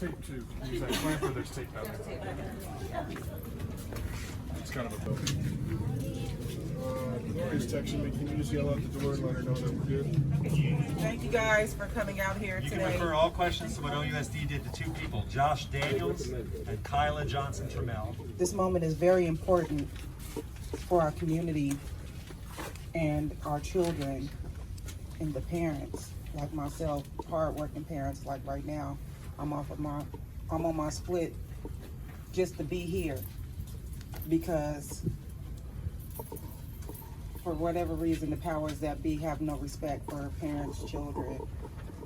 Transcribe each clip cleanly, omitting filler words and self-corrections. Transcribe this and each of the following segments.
tape too. Use that clamp or there's tape out there. It's kind of a boat. Gloria's texting me. Can you just yell out the door and let her know that we're good? Thank you guys for coming out here You today. can refer all questions to what OUSD did to two people, Josh Daniels and Kyla Johnson Trammell. This moment is very important for our community and our children and the parents, like myself, hard-working parents. Like right now, I'm on my split just to be here because for whatever reason, the powers that be have no respect for parents, children,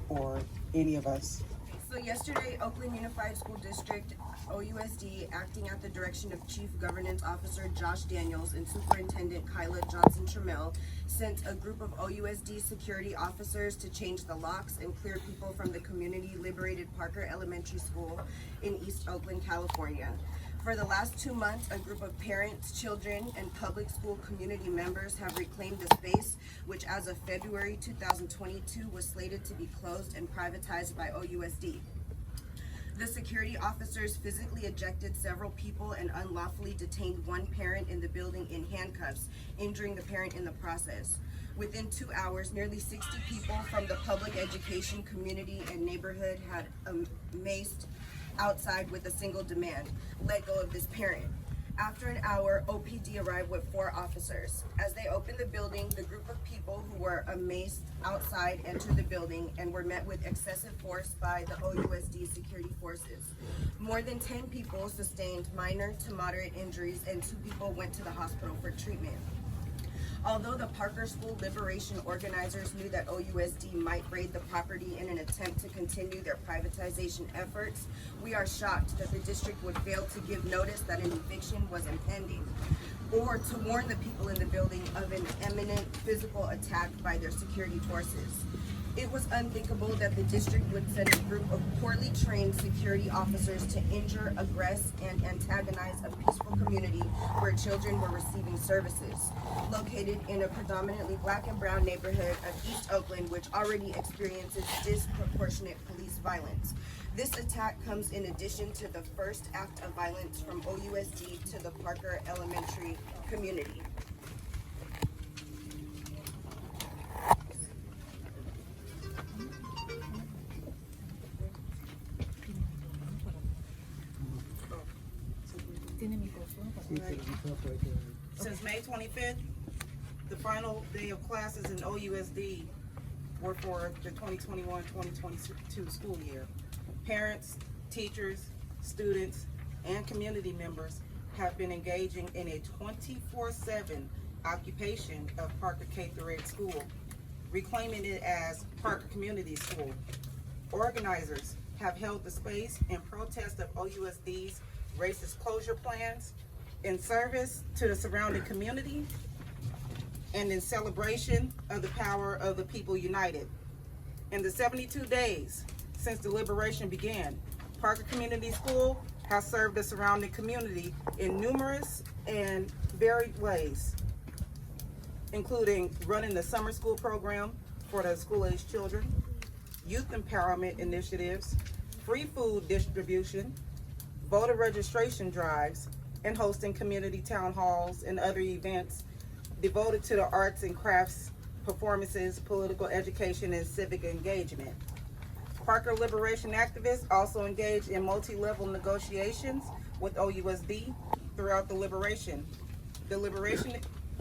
or any of us. So yesterday, Oakland Unified School District, OUSD, acting at the direction of Chief Governance Officer Josh Daniels and Superintendent Kyla Johnson Trammell, sent a group of OUSD security officers to change the locks and clear people from the community-liberated Parker Elementary School in East Oakland, California. For the last 2 months, a group of parents, children, and public school community members have reclaimed the space, which as of February 2022 was slated to be closed and privatized by OUSD. The security officers physically ejected several people and unlawfully detained one parent in the building in handcuffs, injuring the parent in the process. Within 2 hours, nearly 60 people from the public education community and neighborhood had maced outside with a single demand: let go of this parent. After an hour, OPD arrived with 4 officers. As they opened the building, the group of people who were amazed outside entered the building and were met with excessive force by the OUSD security forces. More than 10 people sustained minor to moderate injuries and 2 people went to the hospital for treatment. Although the Parker School Liberation organizers knew that OUSD might raid the property in an attempt to continue their privatization efforts, we are shocked that the district would fail to give notice that an eviction was impending, or to warn the people in the building of an imminent physical attack by their security forces. It was unthinkable that the district would send a group of poorly trained security officers to injure, aggress, and antagonize a peaceful community where children were receiving services. Located in a predominantly black and brown neighborhood of East Oakland, which already experiences disproportionate police violence. This attack comes in addition to the first act of violence from OUSD to the Parker Elementary community. Since May 25th, the final day of classes in OUSD were for the 2021-2022 school year. Parents, teachers, students, and community members have been engaging in a 24/7 occupation of Parker K-8 school, reclaiming it as Parker Community School. Organizers have held the space in protest of OUSD's racist closure plans, in service to the surrounding community, and in celebration of the power of the people united. In the 72 days since the liberation began, Parker Community School has served the surrounding community in numerous and varied ways, including running the summer school program for the school-aged children, youth empowerment initiatives, free food distribution, voter registration drives, and hosting community town halls and other events devoted to the arts and crafts, performances, political education, and civic engagement. Parker Liberation activists also engaged in multi-level negotiations with OUSD throughout the liberation. The liberation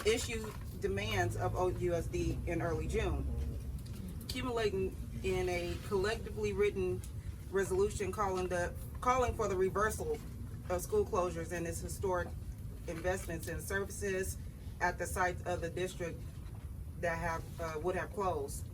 issued demands of OUSD in early June, accumulating in a collectively written resolution calling for the reversal of school closures and its historic investments in services at the sites of the district that would have closed.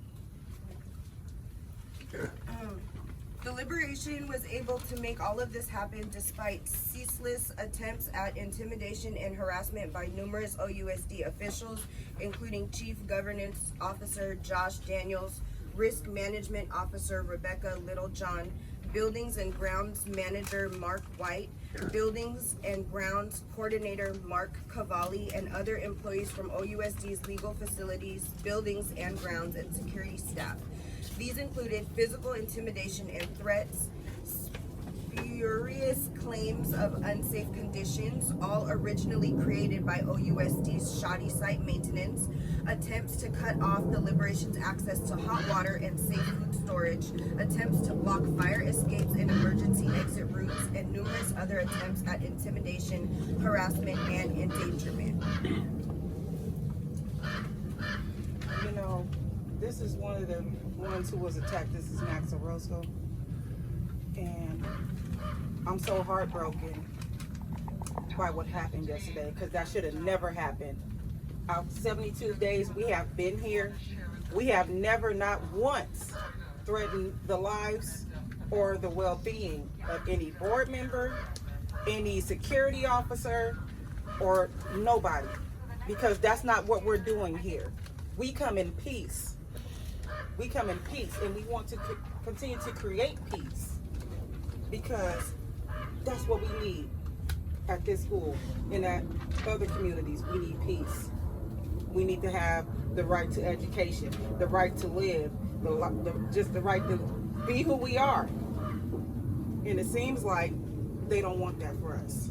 The liberation was able to make all of this happen despite ceaseless attempts at intimidation and harassment by numerous OUSD officials, including Chief Governance Officer Josh Daniels, Risk Management Officer Rebecca Littlejohn, Buildings and Grounds Manager Mark White, Buildings and Grounds Coordinator Mark Cavalli, and other employees from OUSD's legal facilities, buildings and grounds, and security staff. These included physical intimidation and threats, spurious claims of unsafe conditions, all originally created by OUSD's shoddy site maintenance, attempts to cut off the Liberation's access to hot water and safe food storage, attempts to block fire escapes and emergency exit routes, and numerous other attempts at intimidation, harassment, and endangerment. You know, this is one of the ones who was attacked. This is Max Orozco. And I'm so heartbroken by what happened yesterday, because that should have never happened. Out 72 days we have been here, we have never, not once, threatened the lives or the well-being of any board member, any security officer, or nobody, because that's not what we're doing here. We come in peace. We come in peace, and we want to continue to create peace, because that's what we need at this school and at other communities. We need peace. We need to have the right to education, the right to live, just the right to be who we are. And it seems like they don't want that for us.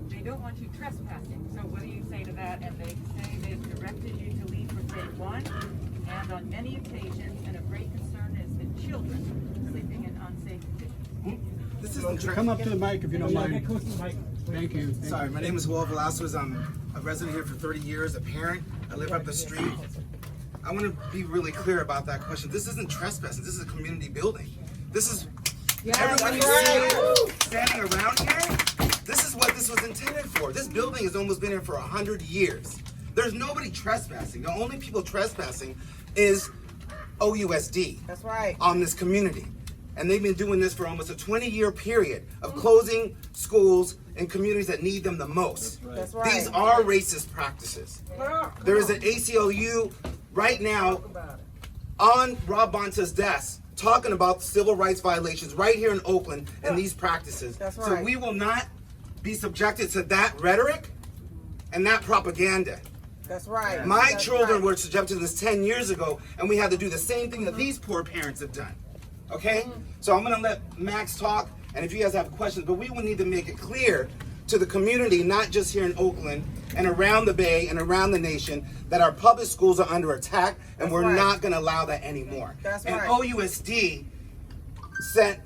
They don't want you trespassing, so what do you say to that? And they say they've directed you to leave from day one, and on many occasions, and of great concern is the children sleeping in unsafe conditions. This isn't Come up to the mic if you don't mind. Thank you. Sorry, my name is Will Velasquez. I'm a resident here for 30 years, a parent. I live up the street. I want to be really clear about that question. This isn't trespassing. This is a community building. This is everyone you see standing around here. This is what this was intended for. This building has almost been here for 100 years. There's nobody trespassing. The only people trespassing is OUSD. That's right. On this community. And they've been doing this for almost a 20-year period of closing schools in communities that need them the most. That's right. These are racist practices. There is an ACLU right now on Rob Bonta's desk talking about civil rights violations right here in Oakland and these practices. That's So right. we will not be subjected to that rhetoric and that propaganda. That's right. My That's children right. were subjected to this 10 years ago, and we had to do the same thing that these poor parents have done. Okay? So I'm gonna let Max talk, and if you guys have questions, but we will need to make it clear to the community, not just here in Oakland and around the Bay and around the nation, that our public schools are under attack, and That's we're right. not gonna allow that anymore. That's and right. OUSD sent,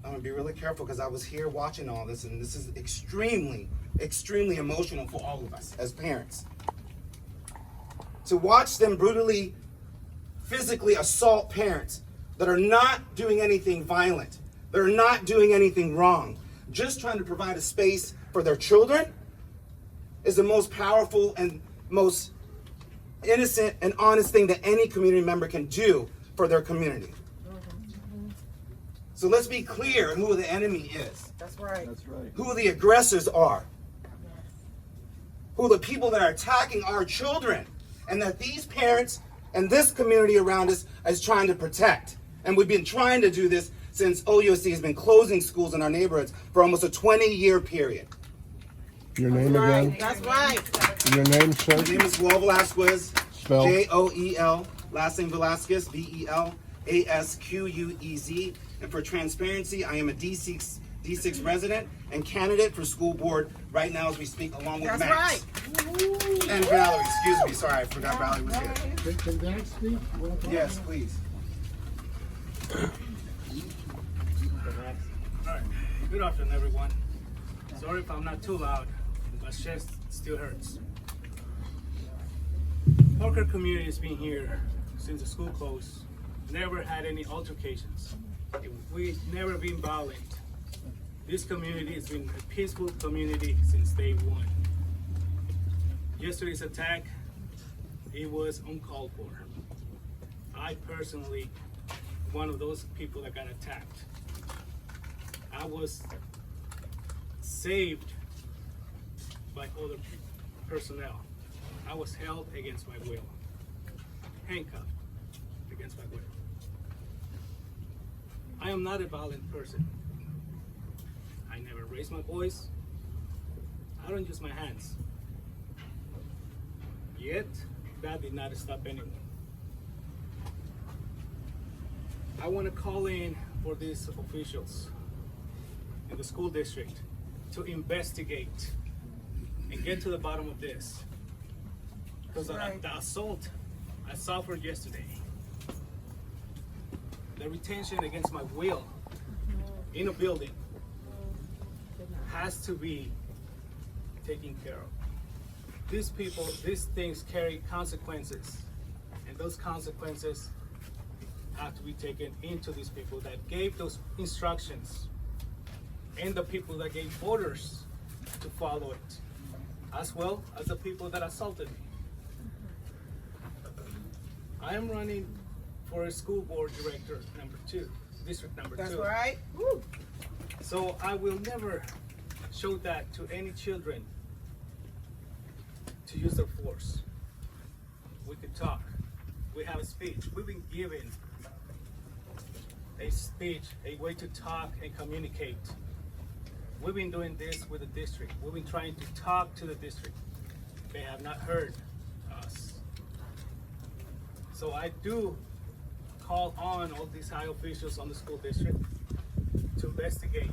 I'm gonna be really careful because I was here watching all this, and this is extremely, extremely emotional for all of us as parents. To watch them brutally, physically assault parents that are not doing anything violent, that are not doing anything wrong, just trying to provide a space for their children, is the most powerful and most innocent and honest thing that any community member can do for their community. So let's be clear who the enemy is, That's right. who the aggressors are, who the people that are attacking our children, and that these parents and this community around us is trying to protect. And we've been trying to do this since OUSD has been closing schools in our neighborhoods for almost a 20-year period. Your name Right. again? That's right. Your name, sir? My name is Will Velasquez, Spell. Joel, last name Velasquez, Velasquez, and for transparency, I am a D6 resident and candidate for school board right now as we speak, along with That's Max. right. And Valerie, excuse me, sorry, I forgot Valerie was here. Can Max speak? Yes, please. Alright, good afternoon everyone. Sorry if I'm not too loud, my chest still hurts. Parker community has been here since the school closed. Never had any altercations. We've never been violent. This community has been a peaceful community since day one. Yesterday's attack, it was uncalled for. I personally, one of those people that got attacked. I was saved by other personnel. I was held against my will, handcuffed against my will. I am not a violent person. I never raise my voice. I don't use my hands. Yet, that did not stop anyone. I want to call in for these officials in the school district to investigate and get to the bottom of this. Because Right. the assault I suffered yesterday, the retention against my will in a building has to be taken care of. These people, these things carry consequences, and those consequences have to be taken into these people that gave those instructions and the people that gave orders to follow it, as well as the people that assaulted me. I am running for a school board director number 2, district number 2. That's right. So I will never show that to any children to use their force. We could talk. We have a speech. We've been given a speech, a way to talk and communicate. We've been doing this with the district. We've been trying to talk to the district. They have not heard us. So I do call on all these high officials on the school district to investigate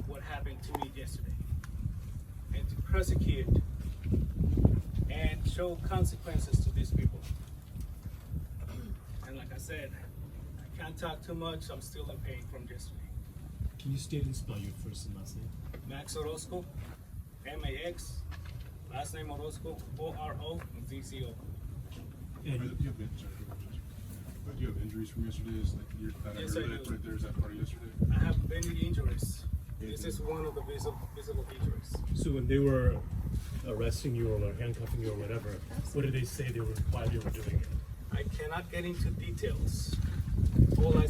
what happened to me yesterday and to prosecute and show consequences to these people. And like I said, I can't talk too much. I'm still in pain from yesterday. Can you state and spell your first and last name? Max Orozco, M-A-X, last name Orozco, O-R-O-Z-Z-O. You have injuries from yesterday? Is like Yes, I do. right there, is that part of yesterday? I have many injuries. This is one of the visible injuries. So when they were arresting you or handcuffing you or whatever, what did they say why they were doing it? I cannot get into details. All I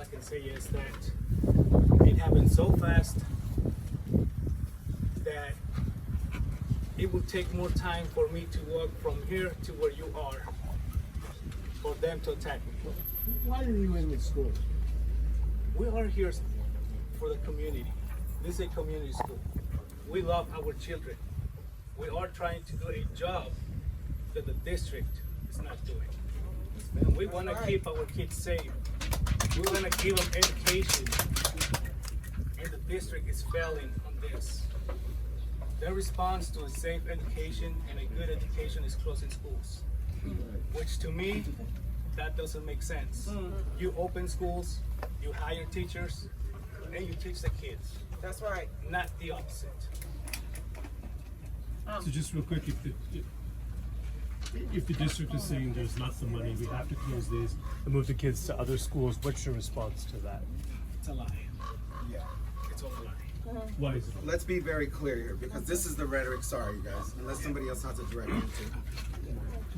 can say is that it happened so fast that it will take more time for me to walk from here to where you are for them to attack me. Why are you in this school? We are here for the community. This is a community school. We love our children. We are trying to do a job that the district is not doing. And we want to keep our kids safe. We want to give them education. And the district is failing on this. Their response to a safe education and a good education is closing schools. Which to me, that doesn't make sense. You open schools, you hire teachers, and you teach the kids, That's right. not the opposite. So just real quick, if the district is saying there's lots of money, we have to close these and move the kids to other schools, what's your response to that? It's a lie. Yeah. It's all a lie. Why is it? Let's be very clear here, because this is the rhetoric, sorry you guys, unless somebody else has a direct answer.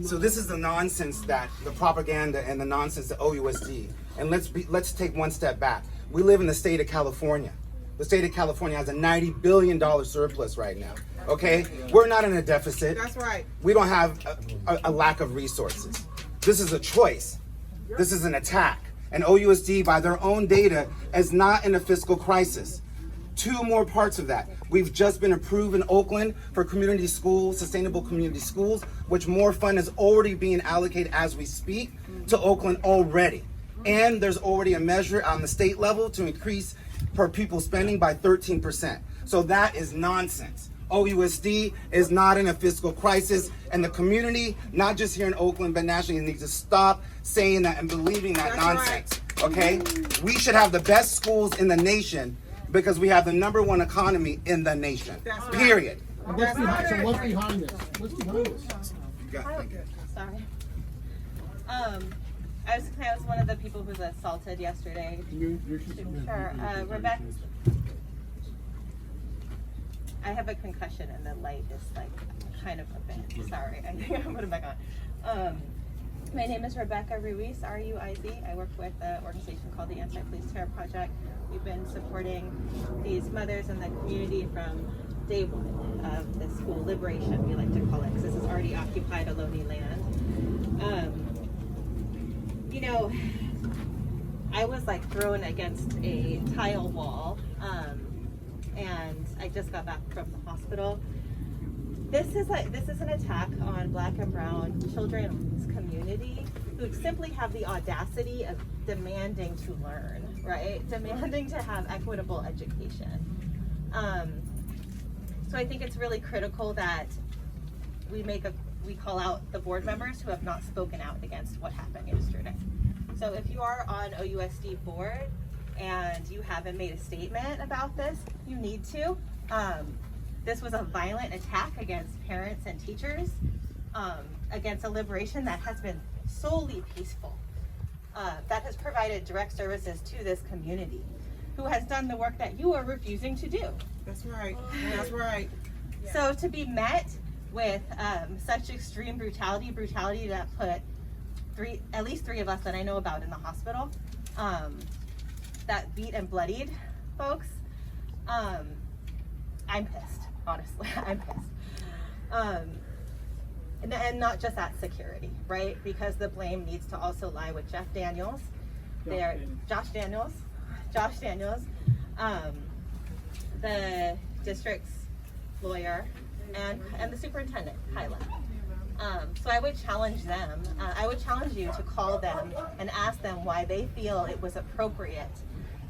So this is the nonsense that, the propaganda and the nonsense that OUSD, and let's take one step back. We live in the state of California. The state of California has a $90 billion surplus right now, okay? We're not in a deficit. That's right. We don't have a lack of resources. This is a choice. This is an attack. And OUSD, by their own data, is not in a fiscal crisis. Two more parts of that. We've just been approved in Oakland for community schools, sustainable community schools, which more fund is already being allocated as we speak to Oakland already. And there's already a measure on the state level to increase per pupil spending by 13%. So that is nonsense. OUSD is not in a fiscal crisis, and the community, not just here in Oakland, but nationally, needs to stop saying that and believing that That's nonsense, okay? We should have the best schools in the nation because we have the #1 economy in the nation, That's right. period. What's behind this? What's behind this? You got it. Sorry. I was one of the people who was assaulted yesterday. Sure. Rebecca. I have a concussion and the light is like kind of a bit. Sorry. I think I'm putting it back on. My name is Rebecca Ruiz, R-U-I-Z. I work with an organization called the Anti-Police Terror Project. We've been supporting these mothers in the community from day one of the school liberation, we like to call it, because this is already occupied Ohlone land. You know, I was like thrown against a tile wall, and I just got back from the hospital. This is an attack on Black and Brown children in this community who simply have the audacity of demanding to learn, right? Demanding to have equitable education. So I think it's really critical that we call out the board members who have not spoken out against what happened yesterday. So if you are on OUSD board and you haven't made a statement about this, you need to. This was a violent attack against parents and teachers, against a liberation that has been solely peaceful, that has provided direct services to this community, who has done the work that you are refusing to do. That's right. That's right. So to be met with such extreme brutality that put at least three of us that I know about in the hospital, that beat and bloodied folks, I'm pissed, honestly. I'm pissed. And not just at security, right? Because the blame needs to also lie with Josh Daniels, the district's lawyer, and the superintendent, Kyla. So I would challenge them. I would challenge you to call them and ask them why they feel it was appropriate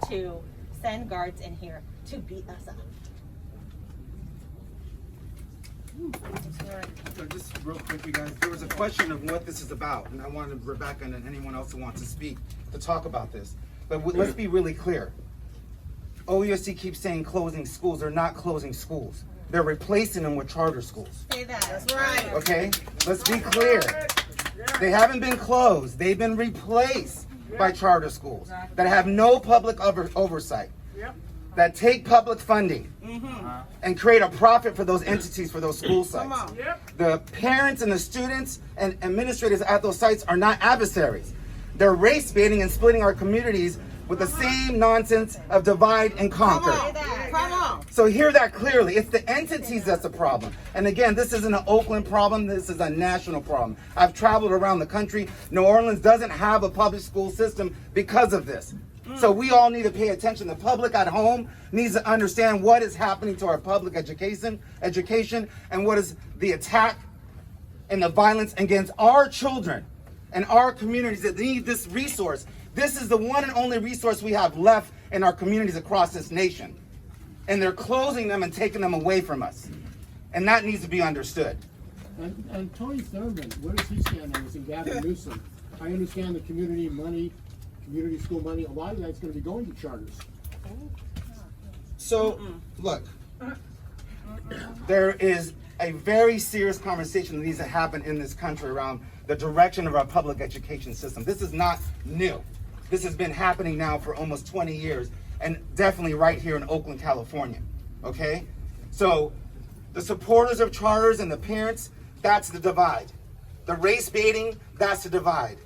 to send guards in here to beat us up. So just real quick, you guys, there was a question of what this is about, and I wanted Rebecca and anyone else who wants to speak to talk about this. But let's be really clear. OUSD keeps saying closing schools. They're not closing schools. They're replacing them with charter schools. Say that. That's right. Okay? Let's be clear. They haven't been closed. They've been replaced by charter schools that have no public oversight, that take public funding and create a profit for those entities, for those school sites. The parents and the students and administrators at those sites are not adversaries. They're race baiting and splitting our communities with the same nonsense of divide and conquer. Come on. So hear that clearly. It's the entities that's the problem. And again, this isn't an Oakland problem. This is a national problem. I've traveled around the country. New Orleans doesn't have a public school system because of this. So we all need to pay attention. The public at home needs to understand what is happening to our public education, and what is the attack and the violence against our children and our communities that need this resource. This is the one and only resource we have left in our communities across this nation. And they're closing them and taking them away from us. And that needs to be understood. And Tony Thurman, where does he stand on this, and Gavin Newsom? I understand the community money, community school money, a lot of that's gonna be going to charters. So, look, there is a very serious conversation that needs to happen in this country around the direction of our public education system. This is not new. This has been happening now for almost 20 years, and definitely right here in Oakland, California, okay? So, the supporters of charters and the parents, that's the divide. The race baiting, that's the divide.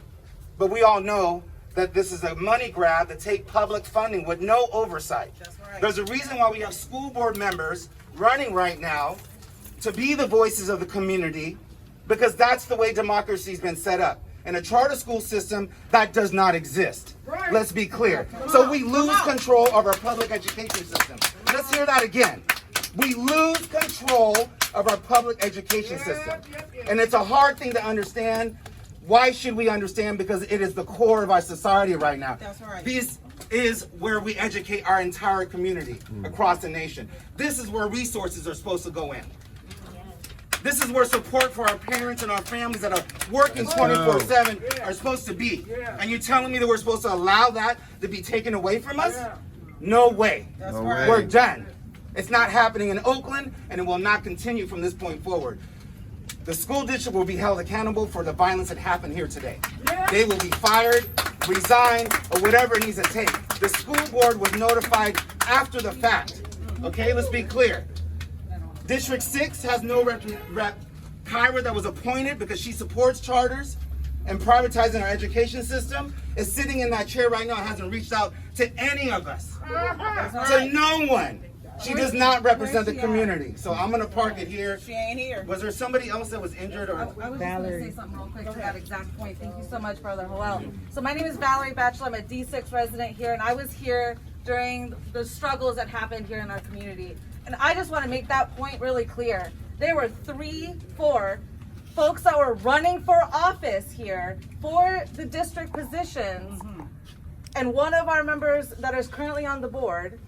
But we all know that this is a money grab to take public funding with no oversight. That's right. There's a reason why we have school board members running right now to be the voices of the community, because that's the way democracy's been set up. In a charter school system, that does not exist. Right. Let's be clear. So we lose control of our public education system. Let's hear that again. We lose control of our public education system. And it's a hard thing to understand. Why should we understand? Because it is the core of our society right now. That's right. This is where we educate our entire community across the nation. This is where resources are supposed to go in. This is where support for our parents and our families that are working 24/7 are supposed to be. And you're telling me that we're supposed to allow that to be taken away from us? No way. That's right. We're done. It's not happening in Oakland, and it will not continue from this point forward. The school district will be held accountable for the violence that happened here today. They will be fired, resigned, or whatever it needs to take. The school board was notified after the fact. Okay, let's be clear. District 6 has no rep. Kyra, that was appointed because she supports charters and privatizing our education system, is sitting in that chair right now and hasn't reached out to any of us. To no one. She does not represent the community. So I'm going to park it here. She ain't here. Was there somebody else that was injured? Or I was just going to say something real quick to that exact point. Thank you so much, Brother Howell. So my name is Valerie Batchelor. I'm a D6 resident here, and I was here during the struggles that happened here in our community. And I just want to make that point really clear. There were 3, 4 folks that were running for office here for the district positions, and one of our members that is currently on the board,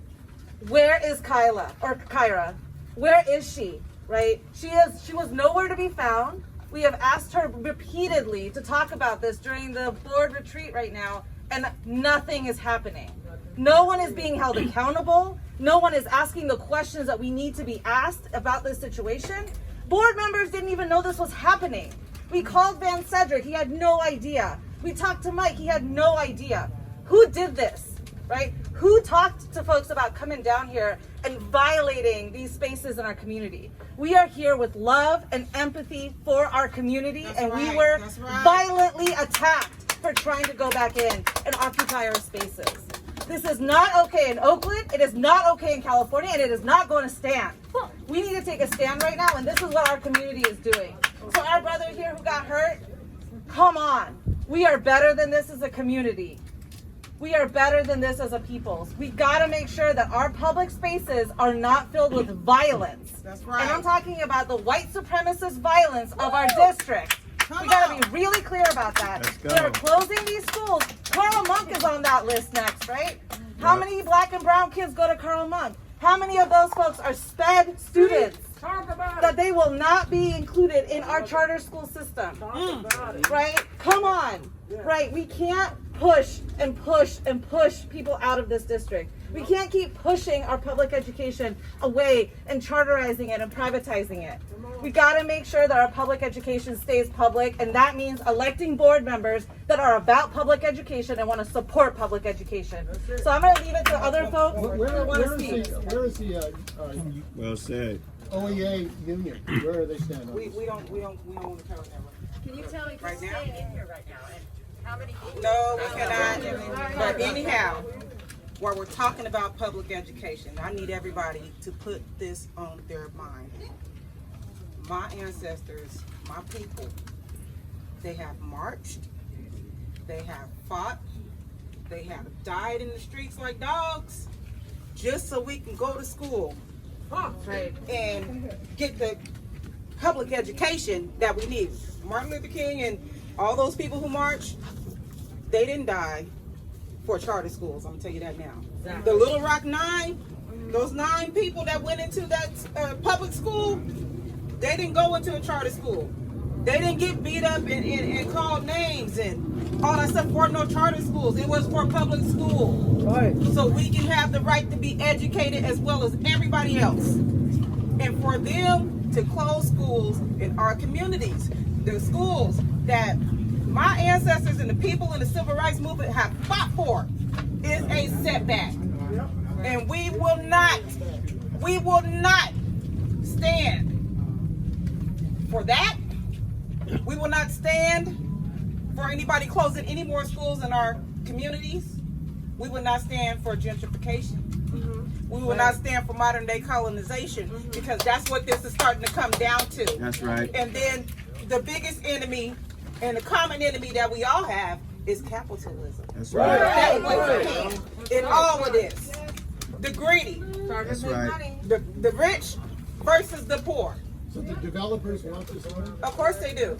where is Kyra? Where is she? Right? She was nowhere to be found. We have asked her repeatedly to talk about this during the board retreat right now, and nothing is happening. No one is being held accountable. No one is asking the questions that we need to be asked about this situation. Board members didn't even know this was happening. We called Van Cedric, he had no idea. We talked to Mike, he had no idea. Who did this, right? Who talked to folks about coming down here and violating these spaces in our community? We are here with love and empathy for our community, and we were violently attacked for trying to go back in and occupy our spaces. This is not okay in Oakland, it is not okay in California, and it is not going to stand. We need to take a stand right now, and this is what our community is doing. So our brother here who got hurt, come on. We are better than this as a community. We are better than this as a people. We gotta make sure that our public spaces are not filled with violence. That's right. And I'm talking about the white supremacist violence of our district. We gotta be really clear about that. They're closing these schools. Carl Monk is on that list next, right? How many black and brown kids go to Carl Monk? How many of those folks are SPED students? That they will not be included in our charter school system. Right? Come on. Right? We can't push and push and push people out of this district. We can't keep pushing our public education away and charterizing it and privatizing it. We got to make sure that our public education stays public, and that means electing board members that are about public education and want to support public education. So I'm going to leave it to other folks that want to speak. Where is the Well said. OEA union? Where are they standing? We don't want to cover that. Can you tell me Right who's now? staying in here right now and how many people? No, we cannot. But anyhow, while we're talking about public education, I need everybody to put this on their mind. My ancestors, my people, they have marched, they have fought, they have died in the streets like dogs, just so we can go to school and get the public education that we need. Martin Luther King and all those people who marched, they didn't die for charter schools. I'm gonna tell you that now. The Little Rock 9, those 9 people that went into that public school, they didn't go into a charter school. They didn't get beat up and called names and all that stuff for no charter schools. It was for public school. Right. So we can have the right to be educated as well as everybody else. And for them to close schools in our communities, the schools that my ancestors and the people in the civil rights movement have fought for, is a setback. And we will not stand for that. We will not stand for anybody closing any more schools in our communities. We will not stand for gentrification. We will not stand for modern day colonization, because that's what this is starting to come down to. That's right. And then the biggest enemy and the common enemy that we all have is capitalism. That's right. That was the key in all of this. The greedy, That's right. the rich versus the poor. So the developers want this money? Of course they do.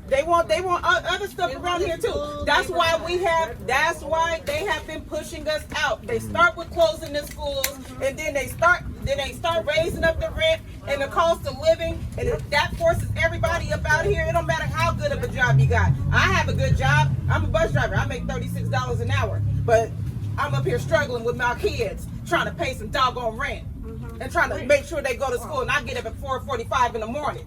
They want other stuff around here too. That's why they have been pushing us out. They start with closing the schools, and then they start raising up the rent and the cost of living, and that forces everybody up out here. It don't matter how good of a job you got. I have a good job. I'm a bus driver. I make $36 an hour, but I'm up here struggling with my kids, trying to pay some doggone rent and trying to make sure they go to school, and I get up at 4:45 in the morning.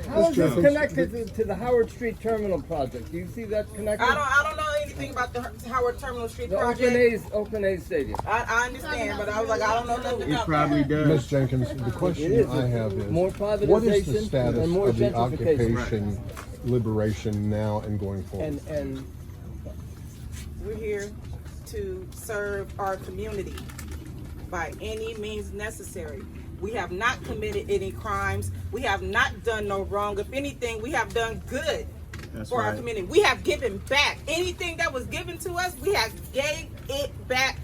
How is this connected to the Howard Street Terminal project? Do you see that connected? I don't know anything about the Howard Terminal Street project. Oakland A's Stadium. I understand, but I was like, I don't know nothing about that. Ms. Jenkins, the question I have is, more what is the privatization status and more of the gentrification. occupation liberation now and going forward? And We're here to serve our community by any means necessary. We have not committed any crimes. We have not done no wrong. If anything, we have done good for our community. We have given back. Anything that was given to us, we have gave it back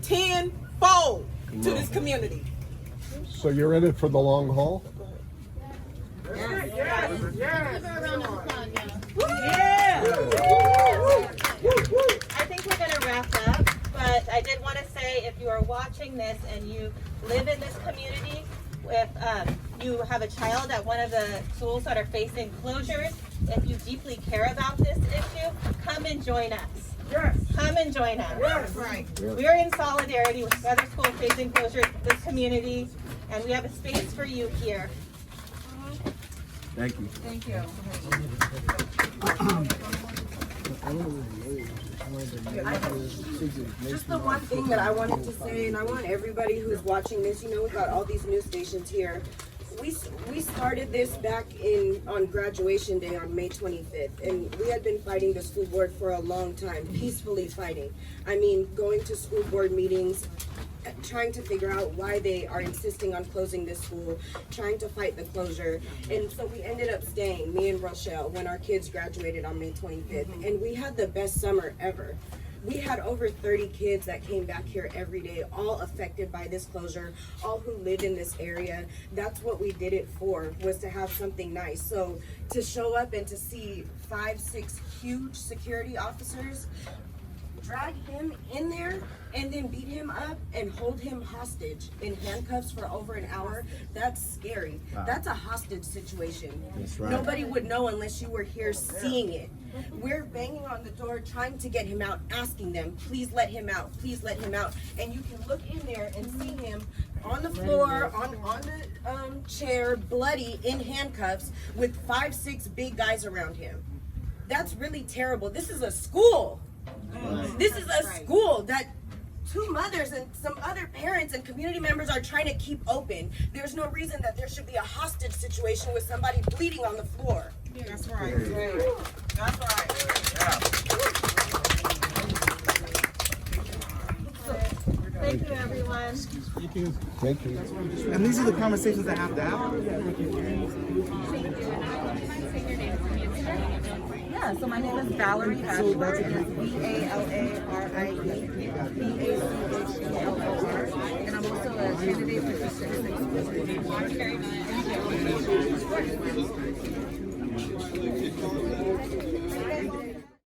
tenfold to this community. So you're in it for the long haul? Yes. I think we're gonna wrap up, but I did want to say, if you are watching this and you live in this community, if you have a child at one of the schools that are facing closures, if you deeply care about this issue, come and join us. Yes. Come and join us. Yes. Right. We're in solidarity with other schools facing closures, this community, and we have a space for you here. Thank you. Thank you. Just the one thing that I wanted to say, and I want everybody who's watching this, you know, we've got all these news stations here. We started this back on graduation day on May 25th, and we had been fighting the school board for a long time, peacefully fighting. I mean, going to school board meetings, trying to figure out why they are insisting on closing this school, trying to fight the closure. And so we ended up staying, me and Rochelle, when our kids graduated on May 25th, and we had the best summer ever. We had over 30 kids that came back here every day, all affected by this closure, all who live in this area. That's what we did it for, was to have something nice. So to show up and to see 5, 6 huge security officers drag him in there and then beat him up and hold him hostage in handcuffs for over an hour, that's scary. Wow. That's a hostage situation. That's right. Nobody would know unless you were here seeing it. We're banging on the door trying to get him out, asking them, please let him out, please let him out. And you can look in there and see him on the floor, on the chair, bloody, in handcuffs, with 5, 6 big guys around him. That's really terrible. This is a school. This is a school that 2 mothers and some other parents and community members are trying to keep open. There's no reason that there should be a hostage situation with somebody bleeding on the floor. That's right. That's right. Thank you, everyone. Thank you. Thank you. And these are the conversations I have to have. Yeah, so my name is Valerie Bachelor. It is VALARIE BACHELOR. And I'm also a candidate for District 6. Thank you very much.